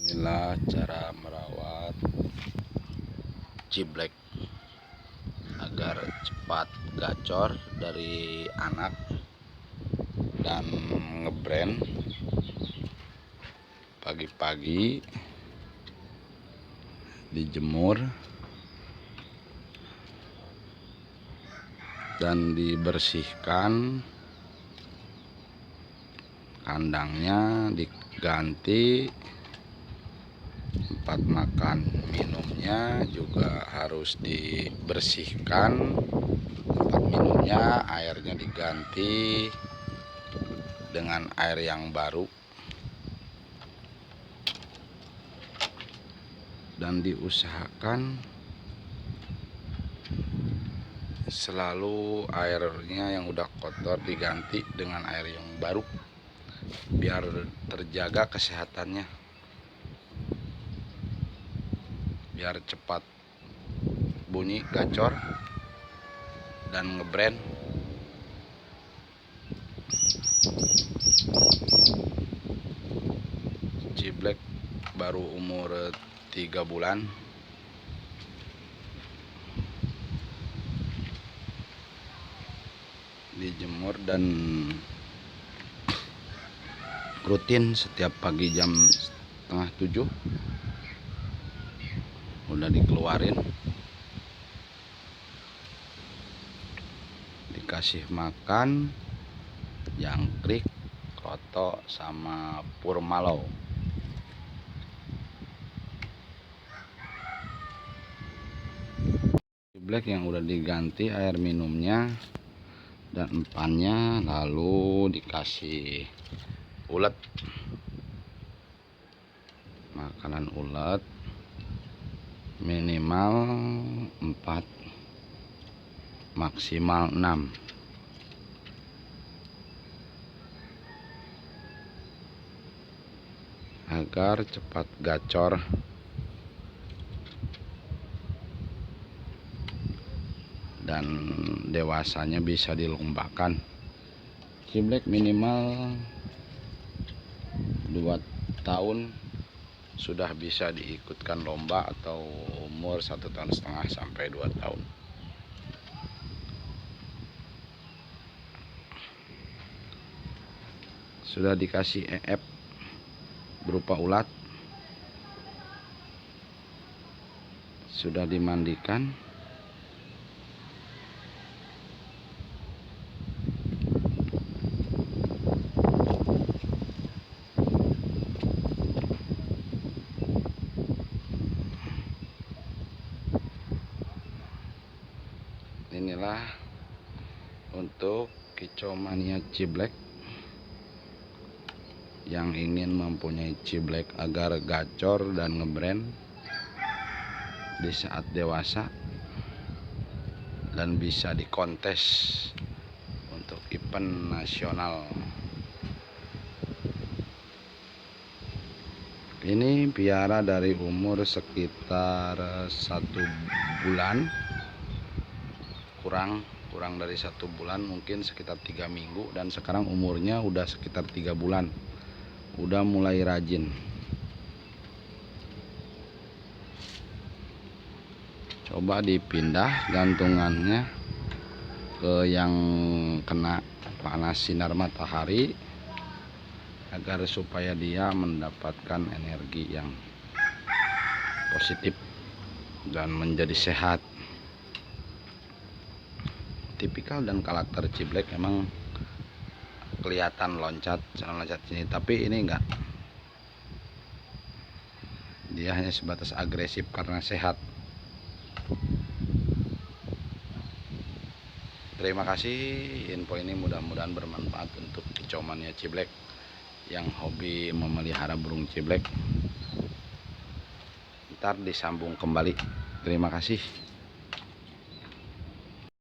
Inilah cara merawat ciblek agar cepat gacor dari anak dan ngebrand. Pagi-pagi dijemur dan dibersihkan, kandangnya diganti, tempat makan minumnya juga harus dibersihkan, tempat minumnya airnya diganti dengan air yang baru, dan diusahakan selalu airnya yang udah kotor diganti dengan air yang baru biar terjaga kesehatannya, biar cepat bunyi gacor dan ngebrand. Ciblek baru umur 3 bulan. Dijemur dan rutin setiap pagi jam 6:30 udah dikeluarin, dikasih makan jangkrik, kroto, sama purmalo. Ciblek yang udah diganti air minumnya dan empannya, lalu dikasih ulet, makanan ulet minimal 4 maksimal 6 agar cepat gacor dan dewasanya bisa dilombakan. Ciblek minimal 2 tahun sudah bisa diikutkan lomba, atau umur 1,5 tahun sampai 2 tahun. Sudah dikasih EF berupa ulat, sudah dimandikan, inilah untuk kicau mania ciblek yang ingin mempunyai ciblek agar gacor dan ngebrand di saat dewasa dan bisa dikontes untuk event nasional. Ini piara dari umur sekitar 1 bulan, kurang dari 1 bulan, mungkin sekitar 3 minggu, dan sekarang umurnya udah sekitar 3 bulan, udah mulai rajin. Coba dipindah gantungannya ke yang kena panas sinar matahari agar supaya dia mendapatkan energi yang positif dan menjadi sehat. Tipikal dan karakter ciblek emang kelihatan loncat sini, tapi ini enggak, dia hanya sebatas agresif karena sehat. Terima kasih, info ini mudah-mudahan bermanfaat untuk kicau mania ciblek yang hobi memelihara burung ciblek. Ntar disambung kembali. Terima kasih.